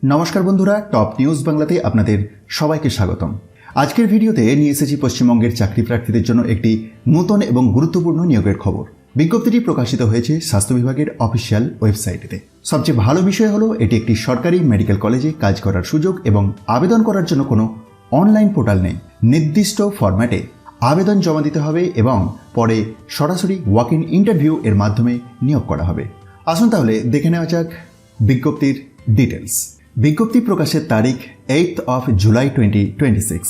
নমস্কার বন্ধুরা, top news বাংলাতে আপনাদের সবাইকে স্বাগতম। আজকের ভিডিওতে নিয়ে এসেছি পশ্চিমবঙ্গের চাকরি প্রার্থীদের জন্য একটি নতুন এবং গুরুত্বপূর্ণ নিয়োগের খবর। বিজ্ঞপ্তিটি প্রকাশিত হয়েছে স্বাস্থ্য বিভাগের অফিসিয়াল ওয়েবসাইটেতে। সবচেয়ে ভালো বিষয় হলো এটি একটি সরকারি মেডিকেল কলেজে কাজ করার সুযোগ এবং আবেদন করার জন্য কোনো অনলাইন পোর্টাল নেই। নির্দিষ্ট ফরম্যাটে আবেদন জমা দিতে হবে এবং পরে সরাসরি ওয়াক ইন ইন্টারভিউ এর মাধ্যমে নিয়োগ করা হবে। আসুন তাহলে দেখে নেওয়া যাক বিজ্ঞপ্তির ডিটেলস। বিজ্ঞপ্তি প্রকাশের তারিখ 8th of July 2026।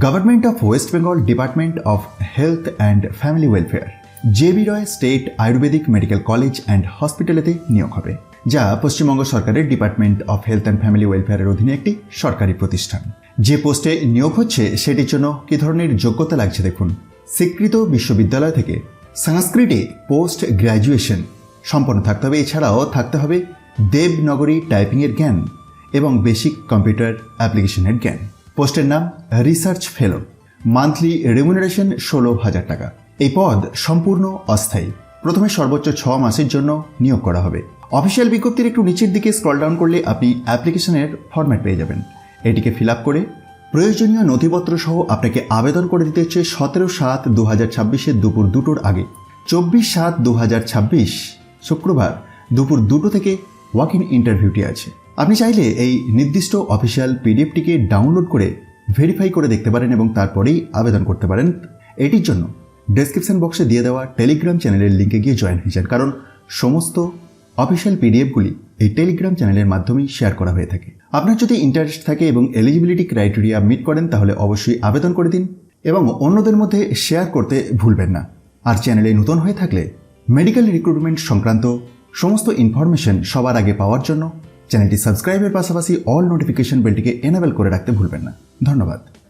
Government of West Bengal department of health and family welfare, J B. Roy state ayurvedic medical college and হসপিটালেতে নিয়োগ হবে, যা পশ্চিমবঙ্গ সরকারের department of health and family ওয়েলফেয়ারের অধীনে একটি সরকারি প্রতিষ্ঠান। যে পোস্টে নিয়োগ হচ্ছে সেটির জন্য কী ধরনের যোগ্যতা লাগছে দেখুন। স্বীকৃত বিশ্ববিদ্যালয় থেকে সংস্কৃতে পোস্ট গ্র্যাজুয়েশন সম্পন্ন থাকতে হবে। এছাড়াও থাকতে হবে দেবনগরী টাইপিংয়ের জ্ঞান এবং বেসিক কম্পিউটার অ্যাপ্লিকেশনের জ্ঞান। পোস্টের নাম রিসার্চ ফেলো। মান্থলি রেমুনারেশন 16,000 টাকা। এই পদ সম্পূর্ণ অস্থায়ী। প্রথমে সর্বোচ্চ 6 মাসের জন্য নিয়োগ করা হবে। অফিসিয়াল বিজ্ঞপ্তির একটু নিচের দিকে স্ক্রল ডাউন করলে আপনি অ্যাপ্লিকেশনের ফরম্যাট পেয়ে যাবেন। এটিকে ফিল আপ করে প্রয়োজনীয় নথিপত্র সহ আপনাকে আবেদন করে দিতে হচ্ছে 17/7/2026 দুপুর 2টোর আগে। 24/7/2026 শুক্রবার দুপুর 2টো থেকে ওয়াক ইন ইন্টারভিউটি আছে। আপনি চাইলে এই নির্দিষ্ট অফিসিয়াল পিডিএফটিকে ডাউনলোড করে ভেরিফাই করে দেখতে পারেন এবং তারপরেই আবেদন করতে পারেন। এটির জন্য ডেসক্রিপশন বক্সে দিয়ে দেওয়া টেলিগ্রাম চ্যানেলের লিঙ্কে গিয়ে জয়েন হয়ে যান, কারণ সমস্ত অফিসিয়াল পিডিএফগুলি এই টেলিগ্রাম চ্যানেলের মাধ্যমেই শেয়ার করা হয়ে থাকে। আপনার যদি ইন্টারেস্ট থাকে এবং এলিজিবিলিটি ক্রাইটেরিয়া মিট করেন তাহলে অবশ্যই আবেদন করে দিন এবং অন্যদের মধ্যে শেয়ার করতে ভুলবেন না। আর চ্যানেলে নতুন হয়ে থাকলে মেডিকেল রিক্রুটমেন্ট সংক্রান্ত সমস্ত ইনফরমেশন সবার আগে পাওয়ার জন্য চ্যানেলটি সাবস্ক্রাইবের পাশাপাশি অল নোটিফিকেশন বেলটিকে এনেবল করে রাখতে ভুলবেন না। ধন্যবাদ।